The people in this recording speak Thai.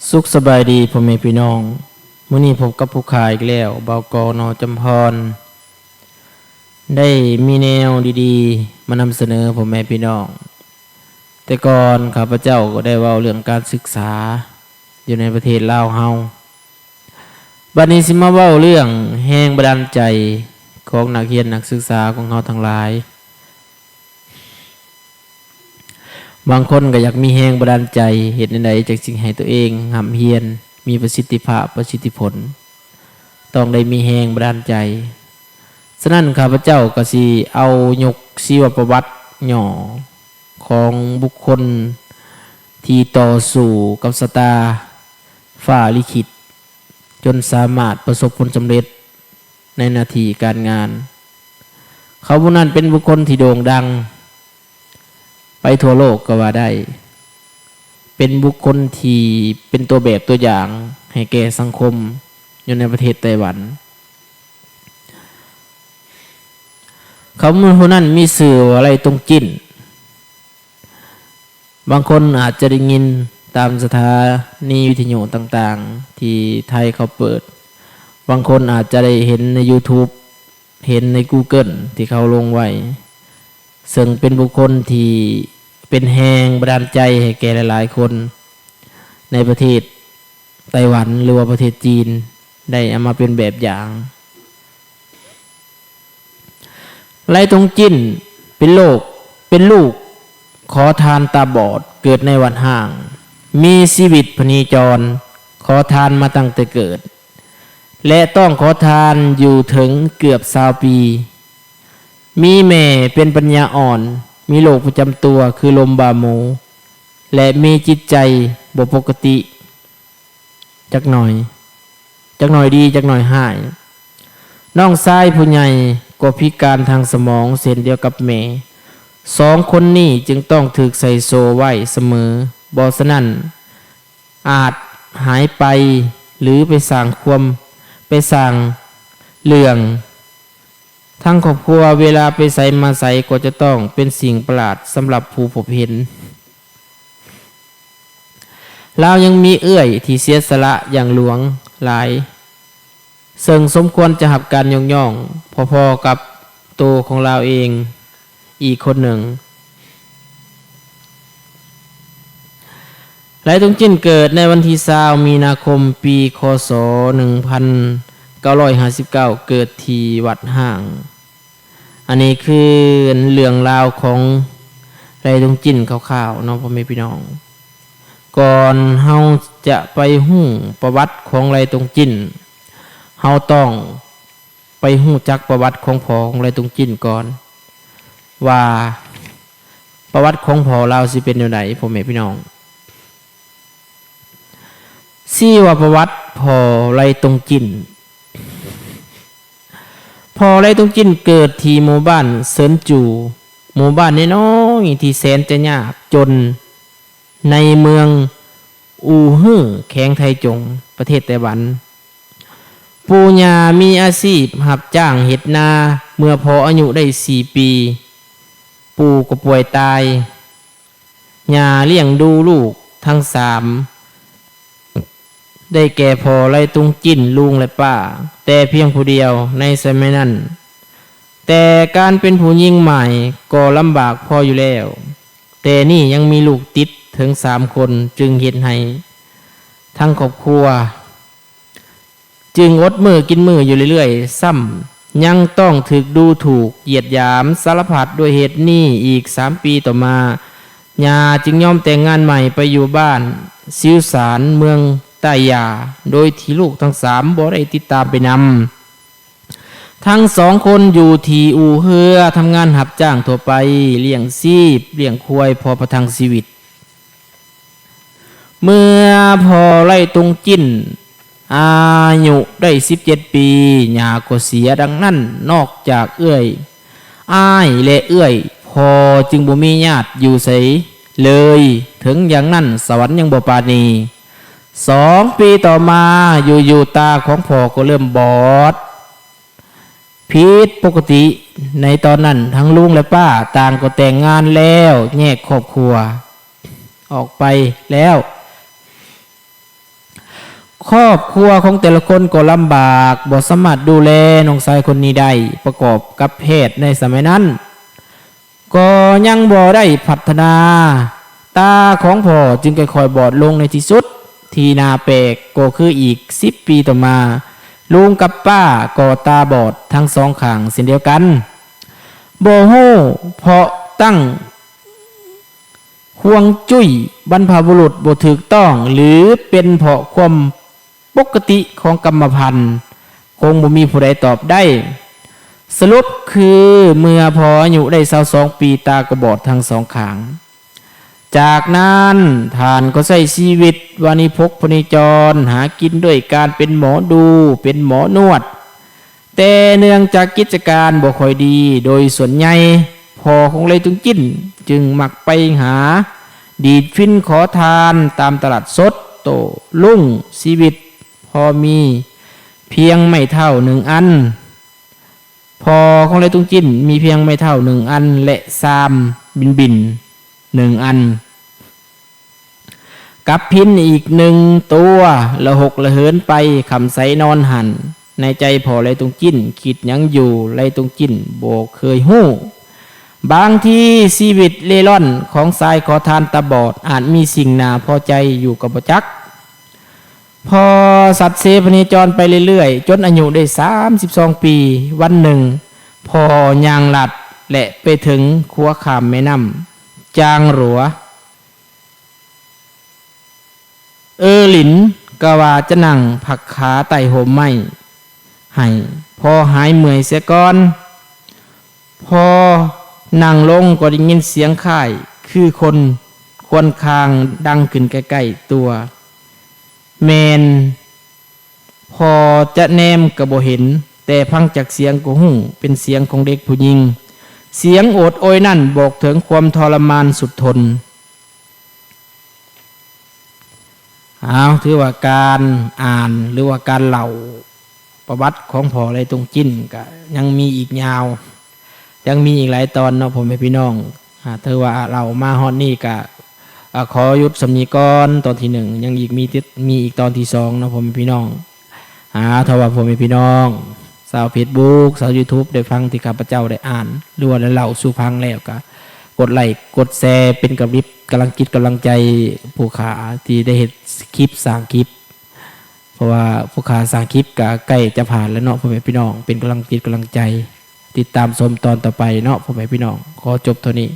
สุขสบายดีพ่อแม่พี่น้องมื้อนี้พบกับผู้ขายอีกแล้วเบากนจำพรได้มีแนวดีๆมานำเสนอพ่อแม่พี่น้องแต่ก่อนข้าพเจ้าก็ได้เว้าเรื่องการศึกษาอยู่ในประเทศลาวเฮาบัดนี้สิมาเว้าเรื่องแรงบันดาลใจของนักเรียนนักศึกษาของเฮาทั้งหลายบางคนก็อยากมีแรงบันดาลใจเฮ็ดใดจากสิ่งให้ตัวเองหำเฮียนมีประสิทธิภาพประสิทธิผลต้องได้มีแรงบันดาลใจฉะนั้นข้าพเจ้าก็สิเอายกชีวประวัติย่อของบุคคลที่ต่อสู้กับชะตาฟ้าลิขิตจนสามารถประสบผลสำเร็จในหน้าที่การงานเขาผู้นั้นเป็นบุคคลที่โด่งดังไปทั่วโลกก็ว่าได้เป็นบุคคลที่เป็นตัวแบบตัวอย่างให้แก่สังคมอยู่ในประเทศไต้หวันเขาผู้นั้นมีชื่ออะไรตรงจิ้นบางคนอาจจะได้ยินตามสถานีวิทยุต่างๆที่ไทยเขาเปิดบางคนอาจจะได้เห็นใน YouTube เห็นใน Google ที่เขาลงไว้ซึ่งเป็นบุคคลที่เป็นแรงบันดาลใจให้แก่หลายๆคนในประเทศไต้หวันหรือว่าประเทศจีนได้เอามาเป็นแบบอย่างไลตงจิ้นเป็นลูกขอทานตาบอดเกิดในวัดห่างมีชีวิตพนีจรขอทานมาตั้งแต่เกิดและต้องขอทานอยู่ถึงเกือบ20 ปีมีแม่เป็นปัญญาอ่อนมีโรคประจำตัวคือลมบาโมและมีจิตใจบ่ปกติจักหน่อยดีจักหน่อยหายน้องชายผู้ใหญ่ก็พิการทางสมองเช่นเดียวกับแม่2 คนนี้จึงต้องถูกใส่โซ่ไว้เสมอบ่ฉะนั้นอาจหายไปหรือไปสร้างเรื่องทั้งครอบครัวเวลาไปใส่มาใส่ก็จะต้องเป็นสิ่งประหลาดสำหรับผู้พบเห็นเรายังมีเอื้อยที่เสียสละอย่างหลวงหลายซึ่งสมควรจะหับการย่องพอๆกับตัวของเราเองอีกคนหนึ่งไลตงจิ้นเกิดในวันที่20 มีนาคมปีคศ 1959 เกิดที่วัดห่างอันนี้คือเรื่องราวของไลตงจิ้นคร่าวๆน้องพ่อแม่พี่น้องก่อนเฮาจะไปฮู้ประวัติของไลตงจิ้นเฮาต้องไปฮู้จักประวัติของพ่อของไลตงจิ้นก่อนว่าประวัติของพ่อเราสิเป็นอย่างไรพ่อแม่พี่น้องชื่อว่าประวัติพ่อไลตงจิ้นพ่อไลตงจิ้นเกิดที่หมู่บ้านเซินจูหมู่บ้านน้อยๆที่แสนจะยากจนในเมืองอู่ฮื่อแขวงไทจงประเทศไต้หวันปู่ย่ามีอาชีพรับจ้างเฮ็ดนาเมื่อพออายุได้4 ปีปู่ก็ป่วยตายย่าเลี้ยงดูลูกทั้ง3ได้แก่พ่อไลตงจิ้นลุงและป้าแต่เพียงผู้เดียวในสมัยนั้นแต่การเป็นผู้หญิงใหม่ก็ลำบากพออยู่แล้วแต่นี่ยังมีลูกติดถึง3 คนจึงเฮ็ดให้ทั้งครอบครัวจึงอดมือกินมืออยู่เรื่อยๆซ้ำยังต้องถูกดูถูกเหยียดหยามสารพัดด้วยเหตุนี้อีก3 ปีต่อมาย่าจึงยอมแต่งงานใหม่ไปอยู่บ้านซิวสารเมืองใต้ยาโดยที่ลูกทั้ง3บ่ได้ติดตามไปนำทั้ง2 คนอยู่ที่อู่เฮือทำงานรับจ้างทั่วไปเลี้ยงชีพเลี้ยงควายพอประทังชีวิตเมื่อพอไลตงจิ้นอายุได้17 ปีย่าก็เสียดังนั้นนอกจากเอื้อยอ้ายและเอื้อยพอจึงบ่มีญาติอยู่ไสเลยถึงอย่างนั้นสวรรค์ยังบ่ปราณี2 ปีต่อมาอยู่ๆตาของพ่อก็เริ่มบอดผิดปกติในตอนนั้นทั้งลุงและป้าต่างก็แต่งงานแล้วแยกครอบครัวออกไปแล้ว ครอบครัวของแต่ละคนก็ลำบากบ่สามารถดูแลน้องชายคนนี้ได้ประกอบกับเพศในสมัยนั้นก็ยังบ่ได้พัฒนาตาของพ่อจึงค่อยๆบอดลงในที่สุดที่นาแปลกก็คืออีก10 ปีต่อมาลุงกับป้าก็ตาบอดทั้งสองข้างเช่นเดียวกันบ่ฮู้เพราะตั้งห่วงจุ้ยบรรพบุรุษบ่ถูกต้องหรือเป็นเพราะความปกติของกรรมพันธุ์คงบ่มีผู้ใดตอบได้สรุปคือเมื่อพออายุได้22 ปีตาก็บอดทั้งสองข้างจากนั้นท่านก็ใช้ชีวิตวานิพกพเนจรหากินด้วยการเป็นหมอดูเป็นหมอนวดแต่เนื่องจากกิจการบ่ค่อยดีโดยส่วนใหญ่พ่อของเลยตุงจิ้นจึงมักไปหาดีดฟินขอทานตามตลาดสดโตลุ่งชีวิตพอมีเพียงไม่เท่า1 อันพอของเลยตุงจิ้นมีเพียงไม่เท่า1 อันและบิน1 อันกับพินอีก1 ตัวละหกละเหินไปคำใสนอนหันในใจพอเลยตุงจิ้นคิดยังอยู่เลยตุงจิ้นโบเคยหู้บางที่ชีวิตเล่ร่อนของสายขอทานตาบอดอาจมีสิ่งน่าพอใจอยู่กับบ่จักพอสัตว์เสพเนจรไปเรื่อยๆจนอายุได้32 ปีวันหนึ่งพอย่างลัดและไปถึงขัวขามแม่น้ำจางหลัวหลินกะว่าจะนั่งผักขาไต่โหมไม้ให้พอหายเมื่อยเสียก่อนพอนั่งลงก็ได้ยินเสียงค่ายคือคนควนคางดังขึ้นใกล้ๆตัวแมนพอจะแนมก็บ่เห็นแต่พังจากเสียงก็หู้เป็นเสียงของเด็กผู้หญิงเสียงโอดโอยนั่นบอกถึงความทรมานสุดทนถือว่าการอ่านหรือว่าการเล่าประวัติของพ่อไรตรงจิ้นก็ยังมีอีกยาวยังมีอีกหลายตอนเนาะผมพี่น้องถือว่าเรามาฮอดนี่ก็ขอยุดสำนีก่อนตอนที่1ยังอีกมีอีกตอนที่2เนาะผมพี่น้องถ้าว่าผมพี่น้องชาว Facebook ชาว YouTube ได้ฟังที่ข้าพเจ้าได้อ่านหรือว่าได้เล่าสู่ฟังแล้วก็กดไลค์กดแชร์เป็นกำลังจิตกำลังใจผู้ขาที่ได้เห็นคลิปสร้างคลิปเพราะว่าผู้ขาสร้างคลิปก็ใกล้จะผ่านแล้วเนาะพ่อแม่พี่น้องเป็นกำลังจิตกำลังใจติดตามชมตอนต่อไปเนาะพ่อแม่พี่น้องขอจบเท่านี้